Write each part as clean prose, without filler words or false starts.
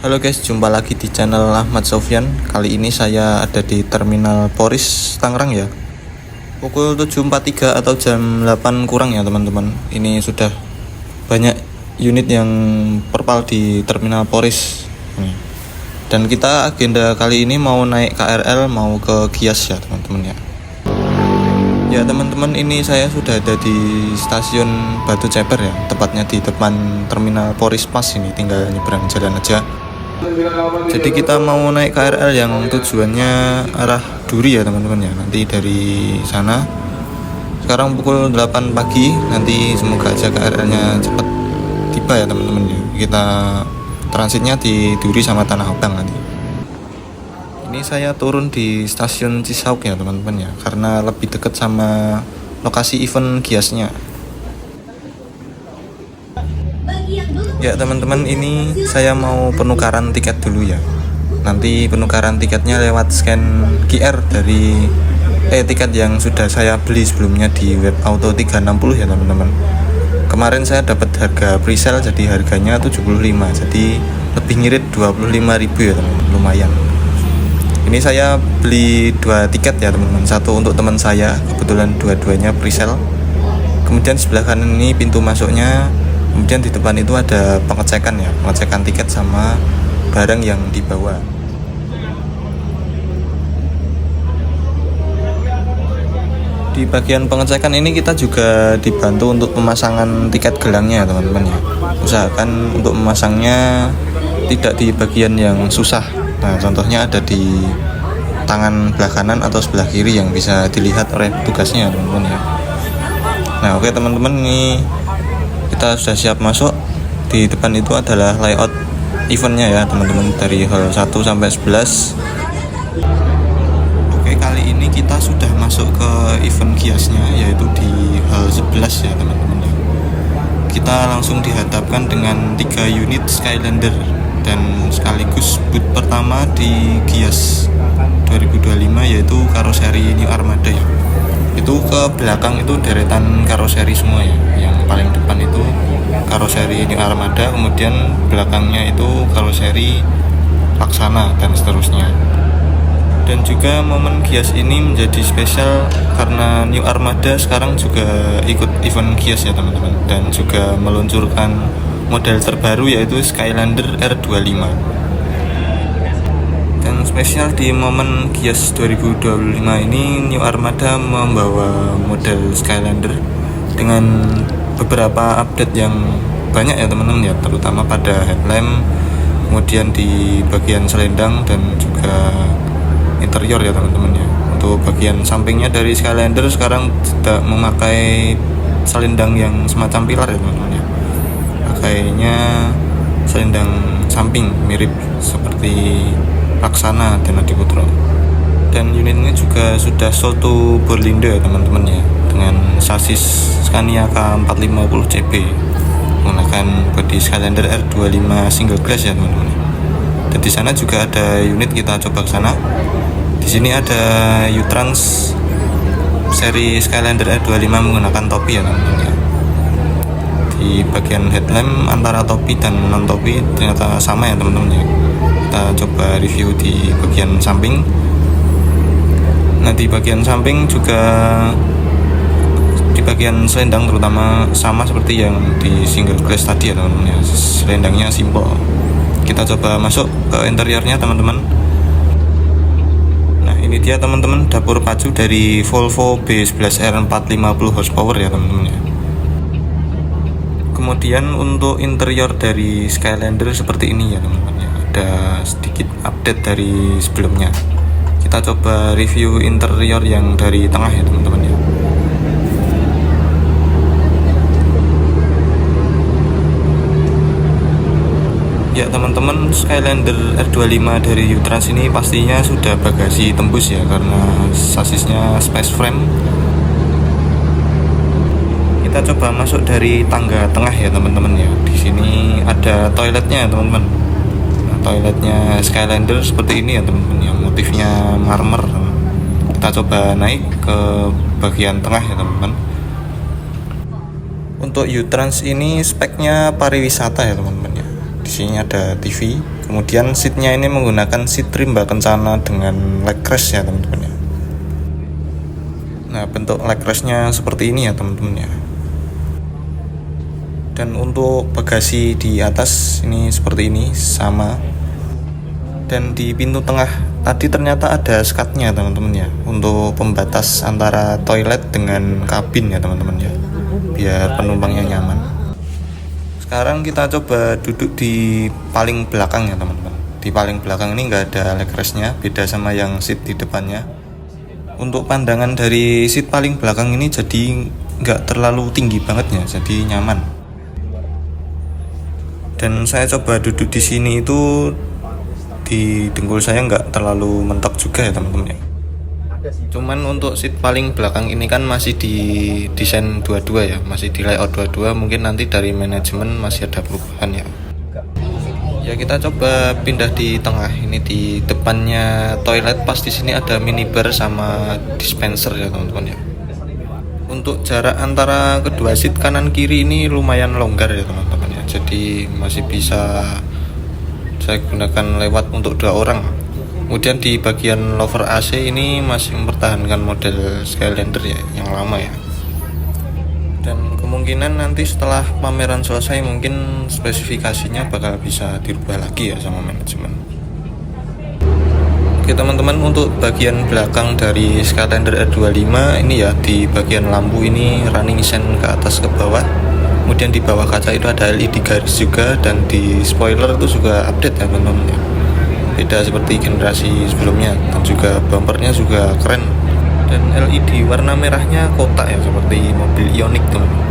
Halo guys, jumpa lagi di channel Ahmad Sofyan. Kali ini saya ada di Terminal Poris Tangerang ya. Pukul 7.43 atau jam 8 kurang ya teman-teman. Ini sudah banyak unit yang perpal di Terminal Poris. Dan kita agenda kali ini mau naik KRL, mau ke Gias ya teman-teman ya. Ya teman-teman, ini saya sudah ada di stasiun Batu Ceper ya, tepatnya di depan Terminal Poris Pas ini, tinggal nyebrang jalan aja. Jadi kita mau naik KRL yang tujuannya arah Duri ya teman-teman ya. Nanti dari sana. Sekarang pukul 8 pagi. Nanti semoga aja KRL-nya cepat tiba ya teman-teman ya. Kita transitnya di Duri sama Tanah Abang nanti. Ini saya turun di stasiun Cisauk ya teman-teman ya, karena lebih dekat sama lokasi event Giasnya. Ya teman-teman, ini saya mau penukaran tiket dulu ya. Nanti penukaran tiketnya lewat scan QR dari tiket yang sudah saya beli sebelumnya di web Auto 360 ya teman-teman. Kemarin saya dapat harga presale, jadi harganya 75, jadi lebih ngirit 25.000 ya teman-teman, lumayan. Ini saya beli 2 tiket ya teman-teman, satu untuk teman saya, kebetulan dua-duanya presale. Kemudian sebelah kanan ini pintu masuknya. Kemudian di depan itu ada pengecekan ya, pengecekan tiket sama barang yang dibawa. Di bagian pengecekan ini kita juga dibantu untuk pemasangan tiket gelangnya ya teman-teman ya. Usahakan untuk memasangnya tidak di bagian yang susah. Nah, contohnya ada di tangan belah kanan atau sebelah kiri yang bisa dilihat oleh tugasnya ya teman-teman ya. Nah, oke teman-teman, ini kita sudah siap masuk. Di depan itu adalah layout eventnya ya teman-teman, dari hall 1 sampai 11. Oke, kali ini kita sudah masuk ke event Giasnya, yaitu di hall 11 ya teman-teman ya. Kita langsung dihadapkan dengan 3 unit Skylander dan sekaligus booth pertama di Gias 2025, yaitu karoseri New Armada ya. Itu ke belakang itu deretan karoseri semua ya. Yang paling depan itu karoseri New Armada, kemudian belakangnya itu karoseri Laksana dan seterusnya. Dan juga momen Gias ini menjadi spesial karena New Armada sekarang juga ikut event Gias ya teman-teman, dan juga meluncurkan model terbaru yaitu Skylander R25. Dan spesial di momen Gias 2025 ini, New Armada membawa model Skylander dengan beberapa update yang banyak ya teman-teman ya, terutama pada headlamp, kemudian di bagian selendang dan juga interior ya teman-teman ya. Untuk bagian sampingnya dari Skylander sekarang tidak memakai selendang yang semacam pilar ya teman-teman ya. Pakainya selendang samping mirip seperti Laksana dan Adiputro. Dan unit ini juga sudah sold to Berlindo ya teman-teman ya, dengan sasis Scania K450 CB menggunakan bodi Skylander R25 single glass ya teman-teman. Dan di sana juga ada unit, kita coba ke sana. Di sini ada U-Trans seri Skylander R25 menggunakan topi ya teman-teman ya. Di bagian headlamp antara topi dan non topi ternyata sama ya teman-teman ya. Kita coba review di bagian samping. Nah, di bagian samping juga, di bagian selendang terutama sama seperti yang di single glass tadi ya teman-teman ya. Selendangnya simple. Kita coba masuk ke interiornya teman-teman. Nah, ini dia teman-teman dapur pacu dari Volvo B11R 450 horsepower ya teman-teman ya. Kemudian untuk interior dari Skylander seperti ini ya teman-teman ya. Ada sedikit update dari sebelumnya. Kita coba review interior yang dari tengah ya teman-teman ya. Ya teman-teman, Skylander R25 dari U-Trans ini pastinya sudah bagasi tembus ya, karena sasisnya space frame. Kita coba masuk dari tangga tengah ya teman-teman ya. Di sini ada toiletnya ya teman-teman. Nah, toiletnya Skylander seperti ini ya teman-teman, yang motifnya marmer. Kita coba naik ke bagian tengah ya teman-teman. Untuk U-Trans ini speknya pariwisata ya teman-teman ya. Di sini ada TV, Kemudian seatnya ini menggunakan seat rimba kencana dengan leg rest ya teman-teman ya. Nah, bentuk leg restnya seperti ini ya teman-teman ya. Dan untuk bagasi di atas ini seperti ini sama. Dan di pintu tengah tadi ternyata ada skatnya teman-teman ya, untuk pembatas antara toilet dengan kabin ya teman-teman ya, biar penumpangnya nyaman. Sekarang kita coba duduk di paling belakang ya teman-teman. Di paling belakang ini nggak ada leg restnya, beda sama yang seat di depannya. Untuk pandangan dari seat paling belakang ini jadi nggak terlalu tinggi banget ya, jadi nyaman. Dan saya coba duduk di sini itu di dengkul saya nggak terlalu mentok juga ya teman-teman ya. Cuman untuk seat paling belakang ini kan masih di desain 22 ya, masih di layout 22, mungkin nanti dari manajemen masih ada perubahan ya. Ya kita coba pindah di tengah ini, di depannya toilet pas di sini ada minibar sama dispenser ya teman-teman ya. Untuk jarak antara kedua seat kanan kiri ini lumayan longgar ya teman-teman ya, jadi masih bisa saya gunakan lewat untuk 2 orang. Kemudian di bagian lower AC ini masih mempertahankan model Skylander ya, yang lama ya. Dan kemungkinan nanti setelah pameran selesai mungkin spesifikasinya bakal bisa dirubah lagi ya sama manajemen. Oke teman-teman, untuk bagian belakang dari Skylander R25 ini ya, di bagian lampu ini running sign ke atas ke bawah. Kemudian di bawah kaca itu ada LED garis juga, dan di spoiler itu juga update ya teman-teman ya. Beda seperti generasi sebelumnya, dan juga bumpernya juga keren, dan LED warna merahnya kotak ya seperti mobil Ioniq teman-teman.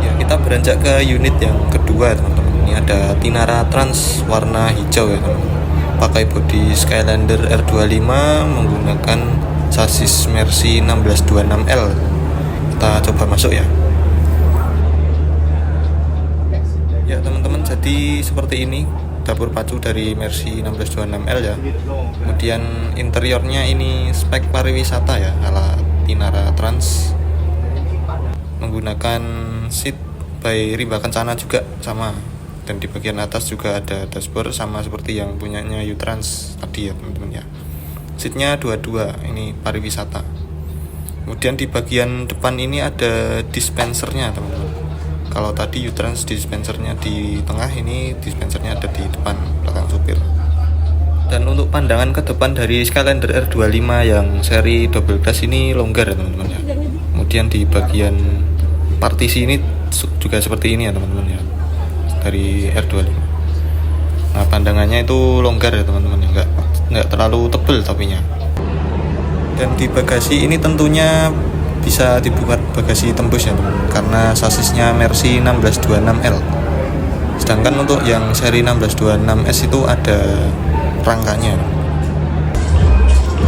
Ya kita beranjak ke unit yang kedua teman-teman. Ini ada Tinara Trans warna hijau ya teman-teman, pakai bodi Skylander R25 menggunakan sasis Mercy 1626L. Kita coba masuk ya. Ya teman-teman, jadi seperti ini dapur pacu dari Mercy 1626L ya. Kemudian interiornya ini spek pariwisata ya, ala Tinara Trans, menggunakan seat by rimba kencana juga sama. Dan di bagian atas juga ada dashboard sama seperti yang punyanya U-Trans tadi ya teman-teman ya. Seatnya 22, ini pariwisata. Kemudian di bagian depan ini ada dispensernya teman-teman. Kalau tadi U-Trans dispensernya di tengah, ini dispensernya ada di depan belakang supir. Dan untuk pandangan ke depan dari Skylander R25 yang seri double glass ini longgar ya teman-teman ya. Kemudian di bagian partisi ini juga seperti ini ya teman-teman ya, dari R25. Nah pandangannya itu longgar ya teman-teman ya, nggak terlalu tebel topinya. Dan di bagasi ini tentunya bisa dibuat bagasi tembus ya teman, karena sasisnya Mercy 1626L. Sedangkan untuk yang seri 1626S itu ada rangkanya.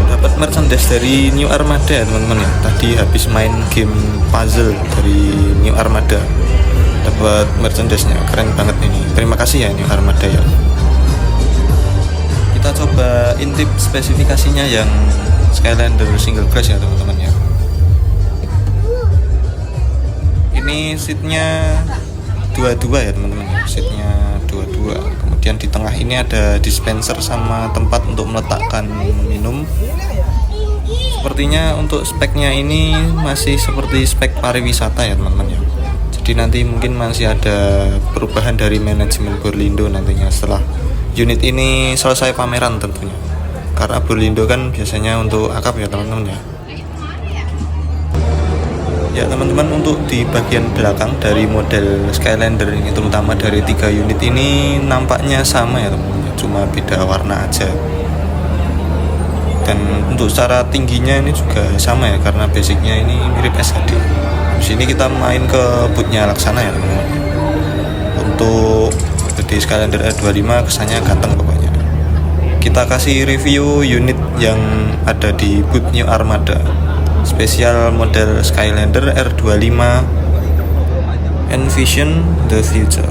Dapat merchandise dari New Armada ya teman-teman ya. Tadi habis main game puzzle dari New Armada, dapat merchandise-nya, keren banget ini. Terima kasih ya New Armada ya. Kita coba intip spesifikasinya yang Skylander single glass ya teman-teman ya. Ini seatnya 22 ya teman-teman, seatnya 22. Kemudian di tengah ini ada dispenser sama tempat untuk meletakkan minum. Sepertinya untuk speknya ini masih seperti spek pariwisata ya teman-teman ya. Jadi nanti mungkin masih ada perubahan dari manajemen Borlindo nantinya setelah unit ini selesai pameran tentunya. Karena Borlindo kan biasanya untuk akap ya teman-teman ya. Ya teman-teman, untuk di bagian belakang dari model Skylander ini, terutama dari 3 unit ini nampaknya sama ya teman-teman, cuma beda warna aja. Dan untuk secara tingginya ini juga sama ya, karena basicnya ini mirip SHD. Di sini kita main ke bootnya Laksana ya teman-teman. Untuk di Skylander R25 kesannya ganteng pokoknya. Kita kasih review unit yang ada di boot New Armada spesial model Skylander R25 Envision the Future.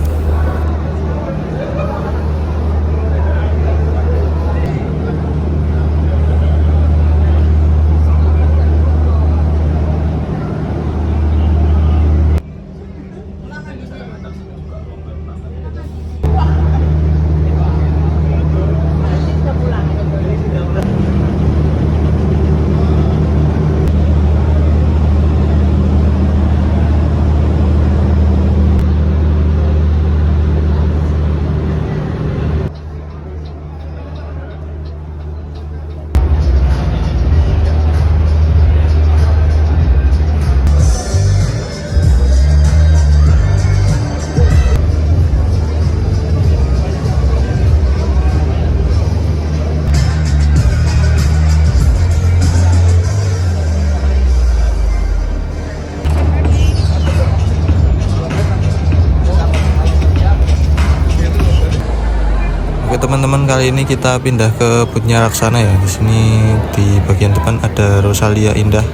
kali ini kita pindah ke bootnya Laksana ya. Di sini di bagian depan ada Rosalia Indah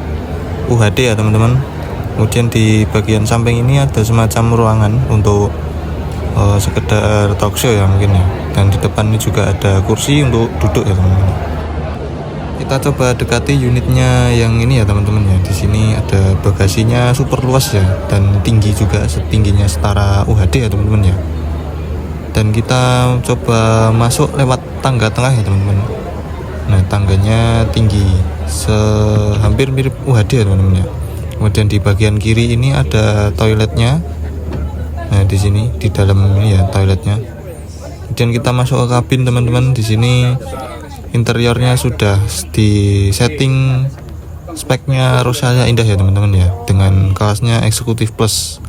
UHD ya teman-teman. Kemudian di bagian samping ini ada semacam ruangan untuk sekedar talk show ya mungkin ya. Dan di depan ini juga ada kursi untuk duduk ya teman-teman. Kita coba dekati unitnya yang ini ya teman-teman ya. Di sini ada bagasinya super luas ya dan tinggi juga, setingginya setara UHD ya teman-teman ya. Dan kita coba masuk lewat tangga tengah ya teman-teman. Nah, tangganya tinggi hampir mirip UHD ya teman-teman ya. Kemudian di bagian kiri ini ada toiletnya. Nah, di sini di dalam ini ya toiletnya. Kemudian kita masuk ke kabin teman-teman. Di sini interiornya sudah di setting speknya Rosalia Indah ya teman-teman ya, dengan kelasnya eksekutif plus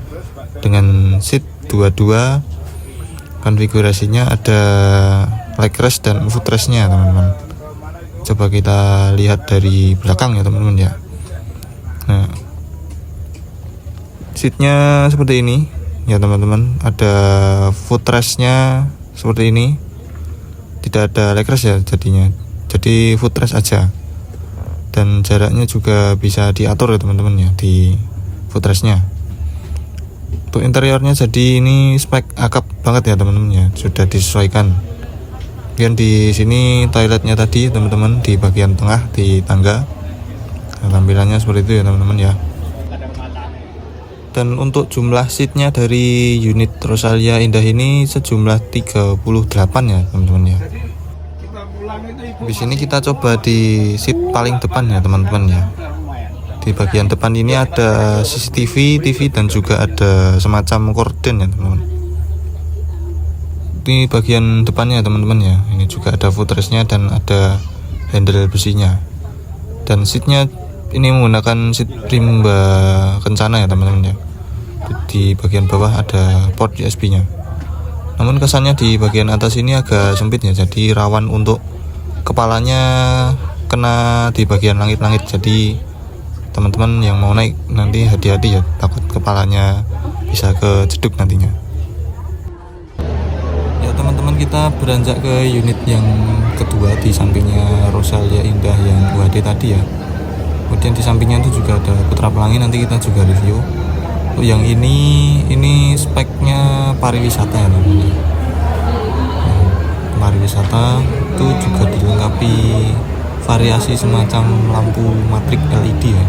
dengan seat 22. Konfigurasinya ada leg rest dan footrestnya teman-teman. Coba kita lihat dari belakang ya teman-teman ya. Nah, seatnya seperti ini ya teman-teman. Ada footrestnya seperti ini. Tidak ada leg rest ya jadinya. Jadi footrest aja. Dan jaraknya juga bisa diatur ya teman-teman ya di footrestnya. Untuk interiornya jadi ini spek akap banget ya teman-teman ya, sudah disesuaikan. Kemudian di sini toiletnya tadi teman-teman di bagian tengah di tangga. Nah, tampilannya seperti itu ya teman-teman ya. Dan untuk jumlah seatnya dari unit Rosalia Indah ini sejumlah 38 ya teman-teman ya. Di sini kita coba di seat paling depan ya teman-teman ya. Di bagian depan ini ada CCTV, TV dan juga ada semacam korden ya teman-teman. Ini bagian depannya teman-teman ya. Ini juga ada footrestnya dan ada handle besinya. Dan seatnya ini menggunakan seat Brembo Kencana ya teman-teman ya. Di bagian bawah ada port USB-nya. Namun kesannya di bagian atas ini agak sempit ya, jadi rawan untuk kepalanya kena di bagian langit-langit. Jadi teman-teman yang mau naik nanti hati-hati ya, takut kepalanya bisa kejeduk nantinya. Ya teman-teman, kita beranjak ke unit yang kedua di sampingnya Rosalia Indah yang UHD tadi ya. Kemudian di sampingnya itu juga ada Putra Pelangi, nanti kita juga review. Untuk yang ini speknya pariwisata ya teman-teman. Pariwisata itu juga dilengkapi variasi semacam lampu matrik LED ya.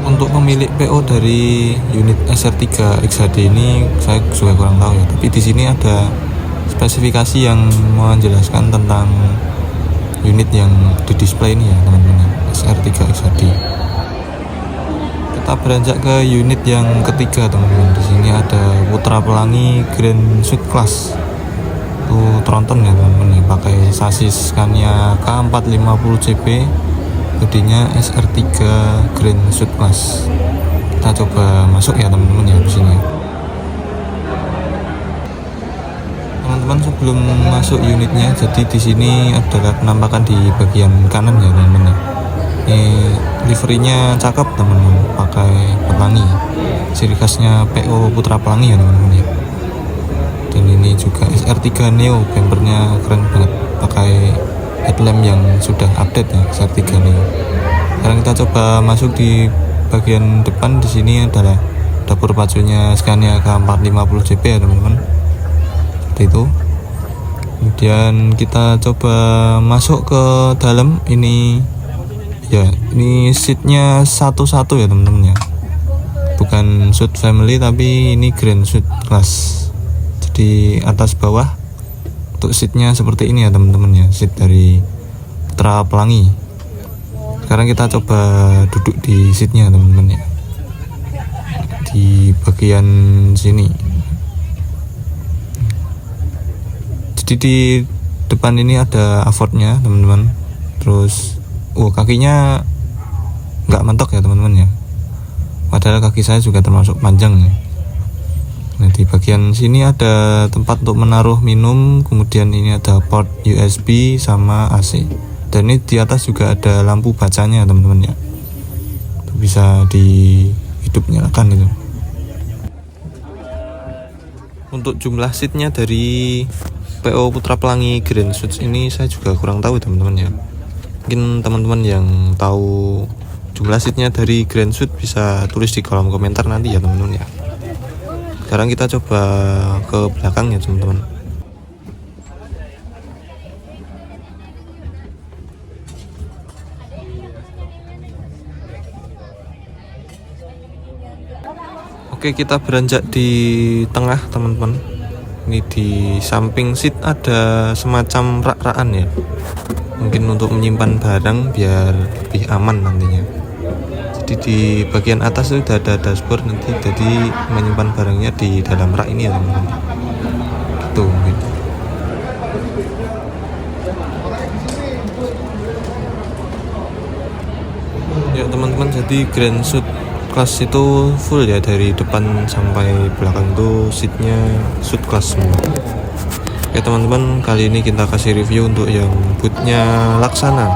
Untuk pemilik PO dari unit SR3 XHD ini saya juga kurang tahu ya, tapi di sini ada spesifikasi yang menjelaskan tentang unit yang di display ini ya teman-teman, SR3 XHD. Kita beranjak ke unit yang ketiga teman-teman. Di sini ada Putra Pelangi Grand Suite Class. Itu tronton ya teman-teman, pakai sasis Scania K450 CP, bodinya SR3 Grand Suite Class. Kita coba masuk ya teman-teman ya di sini. Teman-teman, sebelum masuk unitnya, jadi di sini adalah penampakan di bagian kanan ya teman-teman. Ini liverinya cakep teman-teman, pakai pelangi. Ciri khasnya PO Putra Pelangi ya teman-teman ya. Dan ini juga SR3 Neo, bumpernya keren banget, pakai headlamp yang sudah update ya, SR3 Neo. Sekarang kita coba masuk di bagian depan. Di sini adalah dapur pacunya Scania K450 CP ya teman-teman, seperti itu. Kemudian kita coba masuk ke dalam. Ini ya, ini seatnya satu-satu ya teman-teman ya, bukan suite family tapi ini Grand Suite Class. Di atas bawah untuk seatnya seperti ini ya teman-teman ya, seat dari Putra Pelangi. Sekarang kita coba duduk di seatnya teman-teman ya, di bagian sini. Jadi di depan ini ada avordnya teman-teman. Terus kakinya nggak mentok ya teman-teman ya, padahal kaki saya juga termasuk panjang ya. Nah, di bagian sini ada tempat untuk menaruh minum, kemudian ini ada port USB sama AC. Dan ini di atas juga ada lampu bacanya teman-teman ya, itu bisa hidup nyalakan itu. Untuk jumlah seatnya dari PO Putra Pelangi Grand Suits ini saya juga kurang tahu teman-teman ya. Mungkin teman-teman yang tahu jumlah seatnya dari Grand Suite bisa tulis di kolom komentar nanti ya teman-teman ya. Sekarang kita coba ke belakang ya teman-teman. Oke, kita beranjak di tengah teman-teman. Ini di samping seat ada semacam rak-rakan ya. Mungkin untuk menyimpan barang biar lebih aman nantinya. Jadi di bagian atas itu sudah ada dashboard nanti, jadi menyimpan barangnya di dalam rak ini ya teman-teman. Gitu mungkin. Ya teman-teman, jadi Grand Suite kelas itu full ya, dari depan sampai belakang tuh seatnya suite kelas semua. Oke teman-teman, kali ini kita kasih review untuk yang bootnya Laksana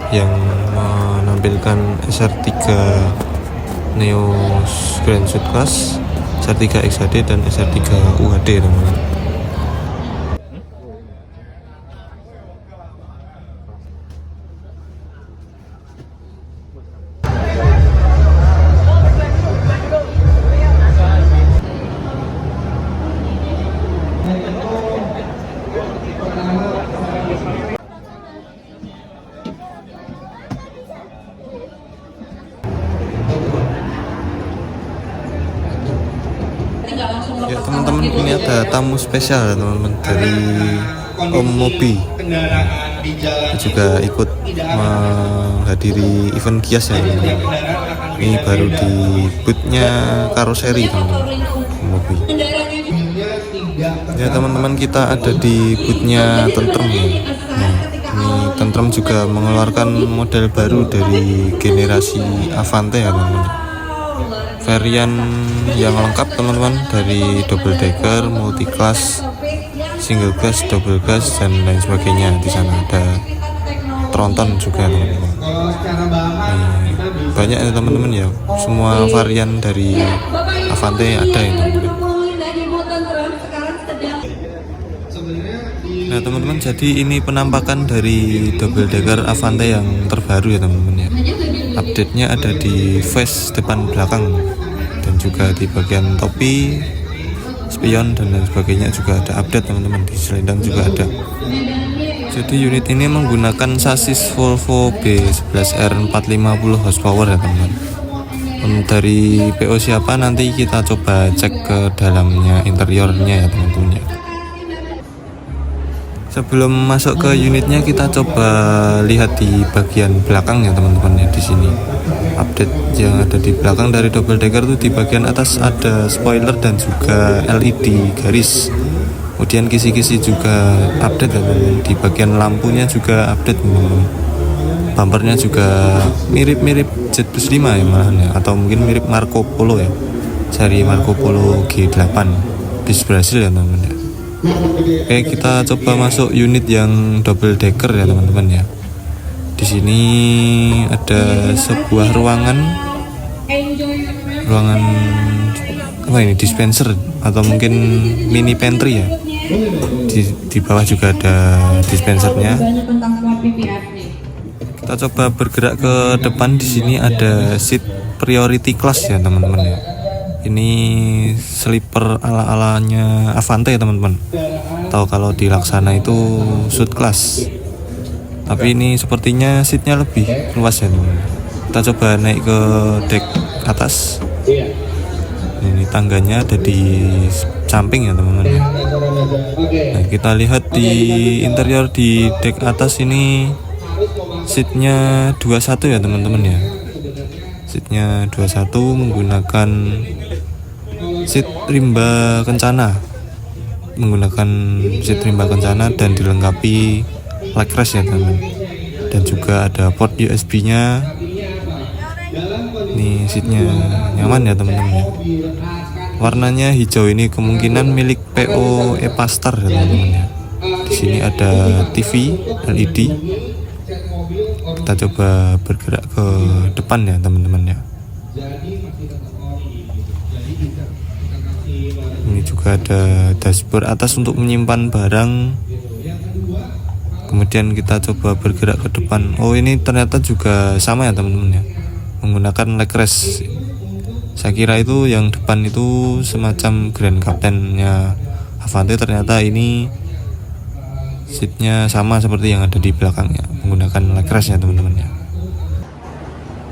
yang menampilkan SR3 Neo Grand Suite Class, SR3 XHD dan SR3 UHD teman-teman. Ya teman-teman, ini ada tamu spesial teman-teman dari Om Mobi. Dia juga ikut menghadiri event Gias ya teman-teman. Ini baru di bootnya karoseri teman-teman, Om Mobi. Ya teman-teman, kita ada di bootnya Tentrem ya. Nah, ini Tentrem juga mengeluarkan model baru dari generasi Avante ya teman-teman. Varian yang lengkap teman-teman, dari double decker, multi class, single gas, double gas dan lain sebagainya. Di sana ada tronton juga teman-teman. Banyak ya teman-teman ya, semua varian dari Avante ada ya teman-teman. Nah teman-teman, jadi ini penampakan dari double decker Avante yang terbaru ya teman-teman ya. Update-nya ada di face depan belakang dan juga di bagian topi, spion dan lain sebagainya juga ada update teman-teman. Di selendang juga ada. Jadi unit ini menggunakan sasis Volvo B11R 450 horsepower ya teman-teman. Dari PO siapa nanti kita coba cek ke dalamnya, interiornya ya teman-teman ya. Sebelum masuk ke unitnya, kita coba lihat di bagian belakang ya teman-teman ya. Di sini update yang ada di belakang dari double decker tuh, di bagian atas ada spoiler dan juga LED garis. Kemudian kisi-kisi juga update ya teman-teman. Di bagian lampunya juga update teman-teman. Bumpernya juga mirip-mirip Jet-Bus 5 ya malahan ya, atau mungkin mirip Marco Polo ya, seri Marco Polo G8 bis Brasil ya teman-teman ya. Oke, kita coba masuk unit yang double decker ya teman-teman ya. Di sini ada sebuah ruangan apa ini, dispenser atau mungkin mini pantry ya. Di bawah juga ada dispensernya. Kita coba bergerak ke depan. Di sini ada seat priority class ya teman-teman ya. Ini sleeper ala-alanya Avante ya teman-teman. Tahu kalau di Laksana itu suite class. Tapi ini sepertinya seatnya lebih luas ya teman-teman. Kita coba naik ke deck atas. Ini tangganya ada di samping ya teman-teman ya. Nah, kita lihat di interior di deck atas ini seatnya 21 ya teman-teman ya. Seatnya 21 menggunakan seat rimba kencana, dan dilengkapi leg rest ya teman-teman. Dan juga ada port USB nya. Ini seatnya nyaman ya teman-teman ya. Warnanya hijau, ini kemungkinan milik PO Epastar ya teman-teman ya. Di sini ada TV LED. Kita coba bergerak ke depan ya teman-teman ya. Ini juga juga ada dashboard atas untuk menyimpan barang. Kemudian kita coba bergerak ke depan. Oh, ini ternyata juga sama ya teman-teman ya, menggunakan leg rest. Saya kira itu yang depan itu semacam Grand Captain-nya Avante, ternyata ini seatnya sama seperti yang ada di belakangnya, menggunakan leg rest ya teman-teman ya.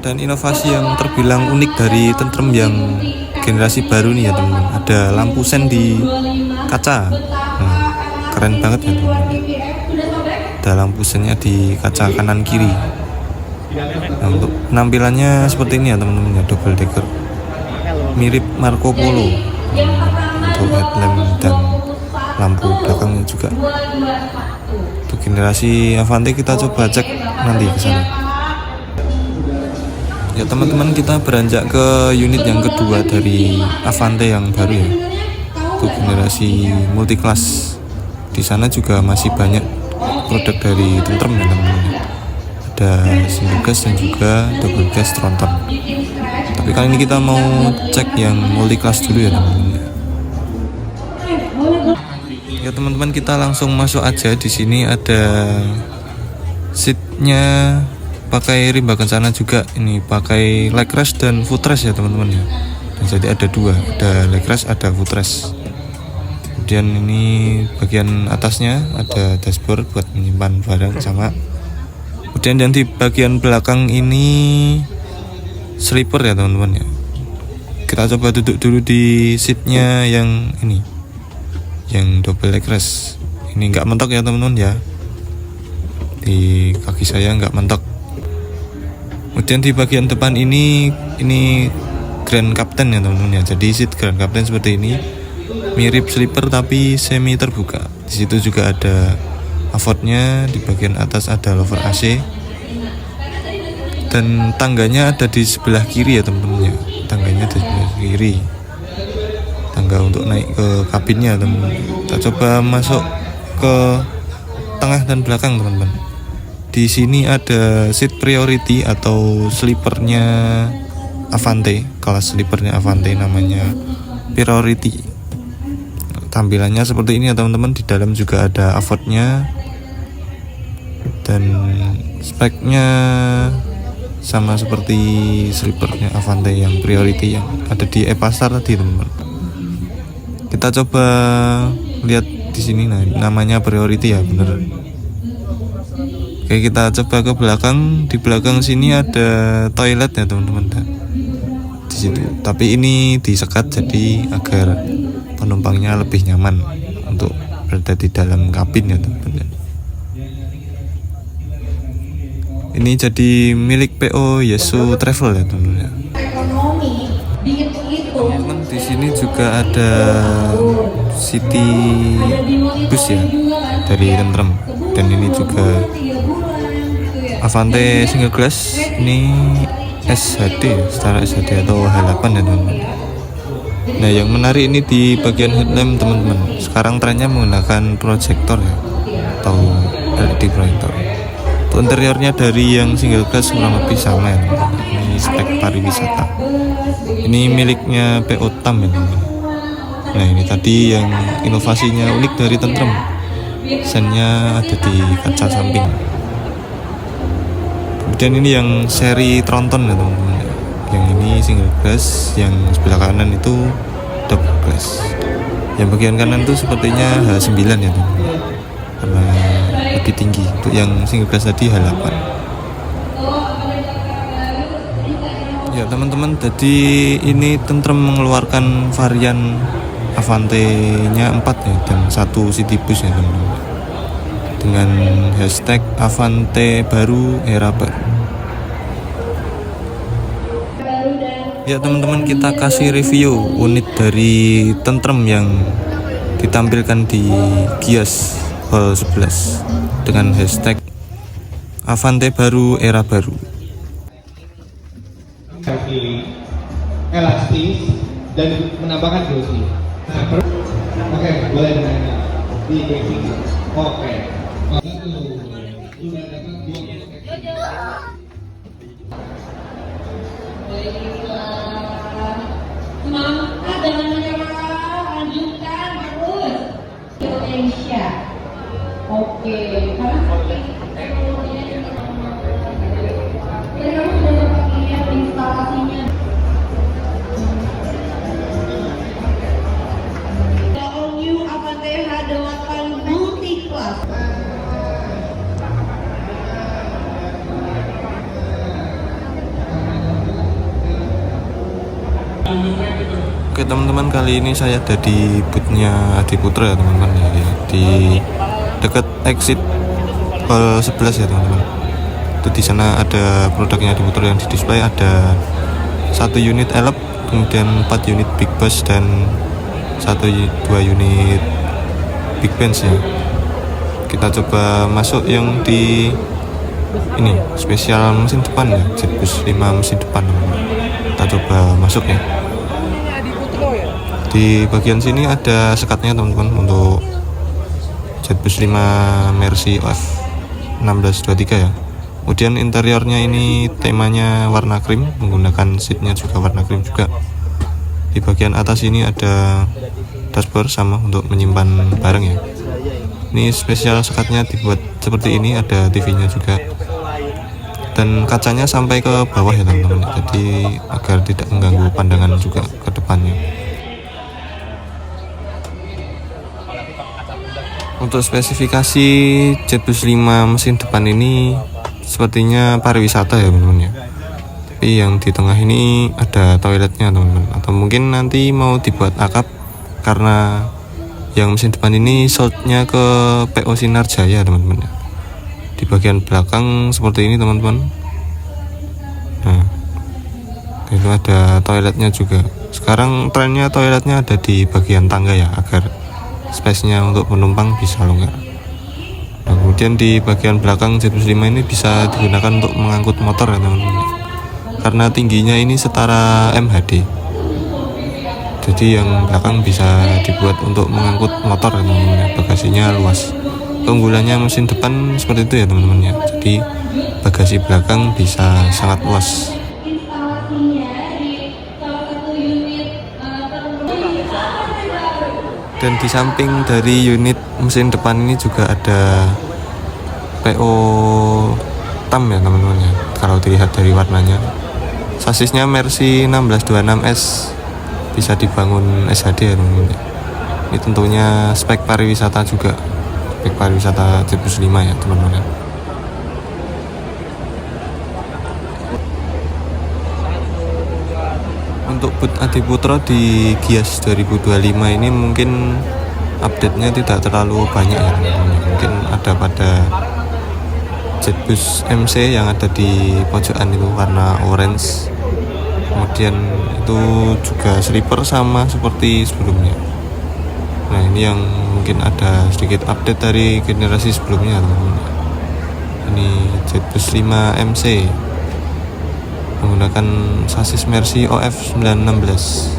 Dan inovasi yang terbilang unik dari Tentrem yang generasi baru nih ya teman-teman, ada lampu sen di kaca. Keren banget ya teman-teman. Ada lampu sennya di kaca kanan kiri. Nah, untuk penampilannya seperti ini ya teman-teman ya, double decker, mirip Marco Polo. Untuk headlamp dan lampu belakangnya juga. Untuk generasi Avante kita coba cek nanti ke sana. Ya teman-teman, kita beranjak ke unit yang kedua dari Avante yang baru ya, untuk generasi multiclass. Di sana juga masih banyak produk dari Tentrem ya teman-teman. Ada single gas dan juga double gas tronton. Tapi kali ini kita mau cek yang multiclass dulu ya teman-teman. Ya teman-teman, kita langsung masuk aja. Di sini ada seatnya pakai rim bagian sana juga, ini pakai leg rest dan footrest ya teman-teman ya. Dan jadi ada dua, ada leg rest, ada footrest. Kemudian ini bagian atasnya ada dashboard buat menyimpan barang sama. Kemudian dan di bagian belakang ini sleeper ya teman-teman ya. Kita coba duduk dulu di seatnya yang ini, yang double leg rest. Ini nggak mentok ya teman-teman ya, di kaki saya nggak mentok. Kemudian di bagian depan ini Grand Captain ya teman-teman ya. Jadi seat Grand Captain seperti ini, mirip sleeper tapi semi terbuka. Di situ juga ada avotnya, di bagian atas ada lover AC. Dan tangganya ada di sebelah kiri ya teman-teman ya. Tangganya di sebelah kiri. Tangga untuk naik ke kabinnya teman-teman. Kita coba masuk ke tengah dan belakang teman-teman. Di sini ada seat priority atau sleepernya Avante, kelas sleepernya Avante namanya priority. Tampilannya seperti ini ya teman-teman. Di dalam juga ada avotnya dan speknya sama seperti sleepernya Avante yang priority yang ada di Epasar tadi teman-teman. Kita coba lihat di sini, nah namanya priority ya bener. Oke, kita coba ke belakang. Di belakang sini ada toilet ya teman-teman. Di situ. Tapi ini disekat jadi agar penumpangnya lebih nyaman untuk berada di dalam kabin ya teman-teman. Ini jadi milik PO Yesu Travel ya teman-teman. Teman, di sini juga ada City Bus ya dari Tentrem. Dan ini juga Avante single glass, ini SHD, setara SHD atau H8 ya teman-teman. Nah yang menarik ini di bagian headlamp teman-teman. Sekarang trennya menggunakan proyektor ya, atau LED proyektor. Untuk interiornya dari yang single glass kurang lebih sama ya teman-teman. Ini spek pariwisata. Ini miliknya PO Tam ya teman-teman. Nah ini tadi yang inovasinya unik dari Tentrem. Sennya ada di kaca samping. Kemudian ini yang seri tronton ya teman-teman. Yang ini single glass, yang sebelah kanan itu double glass. Yang bagian kanan itu sepertinya H9 ya teman-teman, karena lebih tinggi. Untuk yang single glass tadi H8. Ya teman-teman, jadi ini Tentrem mengeluarkan varian Avante-nya 4 ya, dan 1 City Bus ya teman-teman, dengan hashtag Avante baru era baru. Ya teman-teman, kita kasih review unit dari Tentrem yang ditampilkan di Gias Hall 11 dengan hashtag Avante baru era baru. Elastis dan menambahkan glossy. Oke, boleh nanya di basic. Oke. Sudah dapat 2 Semangat, jangan menyerah, lanjutkan. Oke, karena tadi kamu sudah sempat lihat instalasinya. The all new Avante H8 Multi Class. Oke teman-teman, kali ini saya ada di boothnya Adi Putra ya teman-teman ya, di dekat exit hall 11 ya teman-teman. Itu di sana ada produknya Adi Putra yang di display, ada 1 unit Elep, kemudian 4 unit Big Bass dan 2 unit Big Benz ya. Kita coba masuk yang di ini spesial mesin depan ya, Jetbus 5 mesin depan teman-teman. Kita coba masuk ya. Di bagian sini ada sekatnya teman-teman untuk Jetbus 5 Mercy OF 1623 ya. Kemudian interiornya ini temanya warna krim, menggunakan seatnya juga warna krim juga. Di bagian atas ini ada dashboard sama untuk menyimpan barang ya. Ini spesial sekatnya dibuat seperti ini, ada TV-nya juga. Dan kacanya sampai ke bawah ya teman-teman, jadi agar tidak mengganggu pandangan juga ke depannya. Untuk spesifikasi Jetbus 5 mesin depan ini sepertinya pariwisata ya teman-teman ya. Tapi yang di tengah ini ada toiletnya teman-teman, atau mungkin nanti mau dibuat akap karena yang mesin depan ini soldnya ke PO Sinar Jaya teman-teman ya. Di bagian belakang seperti ini teman-teman. Nah, itu ada toiletnya juga. Sekarang trennya toiletnya ada di bagian tangga ya, agar space-nya untuk penumpang bisa longgar. Nah, kemudian di bagian belakang Jetbus 5 ini bisa digunakan untuk mengangkut motor ya teman-teman. Karena tingginya ini setara MHD. Jadi yang belakang bisa dibuat untuk mengangkut motor ya teman-teman. Bagasinya luas. Keunggulannya mesin depan seperti itu ya teman-teman ya. Jadi bagasi belakang bisa sangat luas. Dan di samping dari unit mesin depan ini juga ada PO TAM ya teman-teman ya. Kalau dilihat dari warnanya, sasisnya Mercy 1626S, bisa dibangun SHD ya teman-teman ya. Ini tentunya spek pariwisata juga, spek pariwisata Jetbus 5 ya teman-teman ya. Untuk booth Adi Putra di Gias 2025 ini mungkin update-nya tidak terlalu banyak ya teman-teman. Mungkin ada pada Jetbus MC yang ada di pojokan itu warna orange. Kemudian itu juga sleeper sama seperti sebelumnya. Nah, ini yang mungkin ada sedikit update dari generasi sebelumnya teman-teman. Ini Jetbus 5 MC menggunakan sasis Mercy OF 916.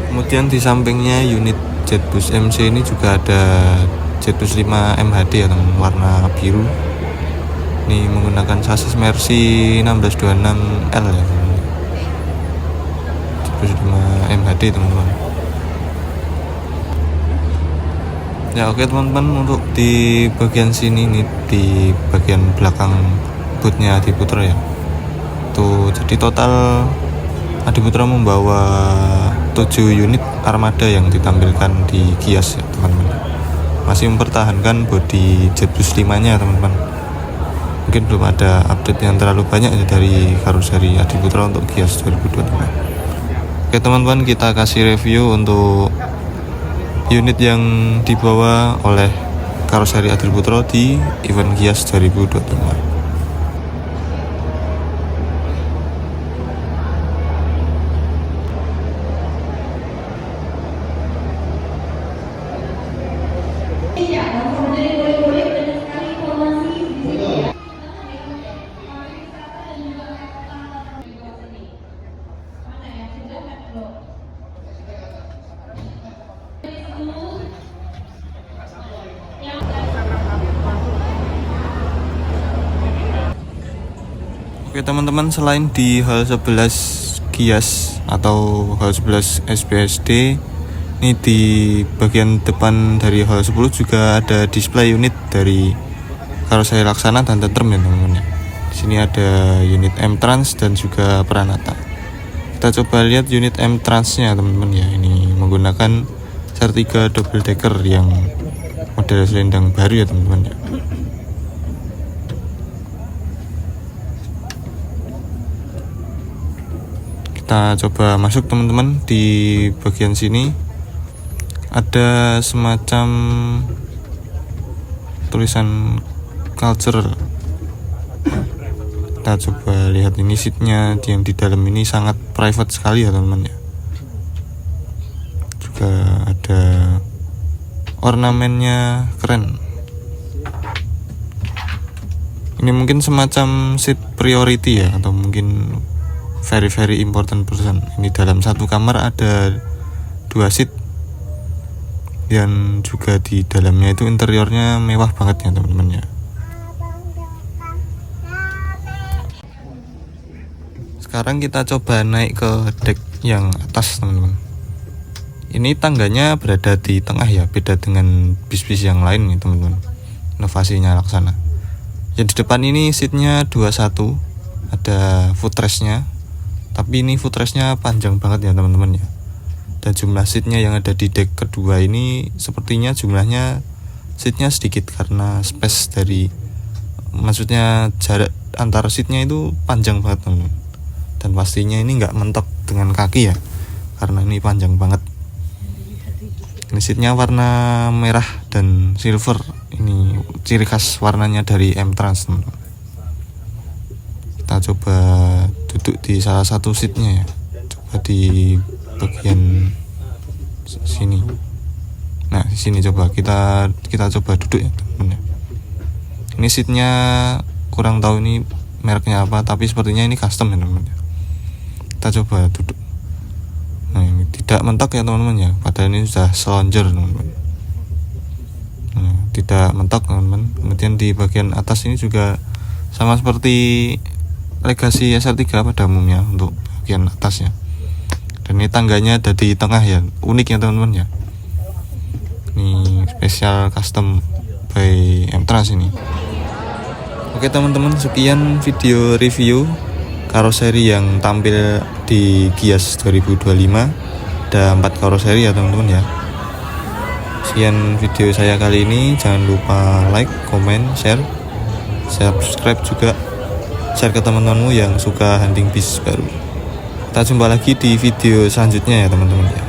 Kemudian di sampingnya unit Jetbus MC ini juga ada Jetbus 5 MHD ya teman, warna biru. Ini menggunakan sasis Mercy 1626L ya teman. Jetbus 5 MHD teman-teman. Ya oke teman-teman, untuk di bagian sini nih, di bagian belakang bootnya Adi Putra ya, tuh jadi total Adi Putra membawa 7 unit armada yang ditampilkan di Gias ya teman-teman. Masih mempertahankan bodi Jetbus 5 nya teman-teman. Mungkin belum ada update yang terlalu banyak ya dari karoseri Adi Putra untuk Gias 2025. Oke teman-teman, kita kasih review untuk unit yang dibawa oleh karoseri Adi Putra di event Gias 2025. Oke teman-teman, selain di hall 11 Gias atau Hall 11 SBSD. Ini di bagian depan dari Hall 10 juga ada display unit dari karoseri Laksana dan Tentrem ya teman-teman. Di sini ada unit M-Trans dan juga Pranata. Kita coba lihat unit M-Transnya teman-teman ya. Ini menggunakan Sertiga double decker yang model selendang baru ya teman-teman ya. Kita coba masuk teman-teman. Di bagian sini ada semacam tulisan culture. Kita coba lihat ini seatnya yang di dalam ini sangat private sekali ya teman-teman ya. Juga ada ornamennya keren. Ini mungkin semacam seat priority ya, atau mungkin very important person. Ini dalam satu kamar ada 2 seat. Dan juga di dalamnya itu interiornya mewah banget ya teman-teman ya. Sekarang kita coba naik ke deck yang atas teman-teman. Ini tangganya berada di tengah ya, beda dengan bis-bis yang lain nih teman-teman. Inovasinya Laksana. Yang di depan ini seatnya 21, ada footrestnya. Tapi ini footrestnya panjang banget ya teman-teman ya. Dan jumlah seatnya yang ada di deck kedua ini sepertinya jumlahnya seatnya sedikit karena space dari, maksudnya jarak antar seatnya itu panjang banget teman-teman. Dan pastinya ini nggak mentok dengan kaki ya, karena ini panjang banget. Ini seatnya warna merah dan silver. Ini ciri khas warnanya dari M-Trans teman-teman. Kita coba duduk di salah satu seatnya ya. Coba di bagian sini. Nah, di sini coba kita coba duduk ya teman-teman. Ini seatnya kurang tahu ini mereknya apa, tapi sepertinya ini custom ya teman-teman. Kita coba duduk. Nah, ini tidak mentok ya teman-teman ya. Padahal ini sudah selonger teman-teman. Nah, tidak mentok teman-teman. Kemudian di bagian atas ini juga sama seperti Legacy SR3 pada umumnya untuk bagian atasnya. Dan ini tangganya ada di tengah ya, unik ya teman-teman ya. Ini spesial custom by M-Trans ini. Oke teman-teman, sekian video review karoseri yang tampil di Gias 2025. Ada 4 karoseri ya teman-teman ya. Sekian video saya kali ini. Jangan lupa like, comment, share, subscribe juga. Share ke teman-temanmu yang suka hunting bis baru. Kita jumpa lagi di video selanjutnya ya teman-teman ya.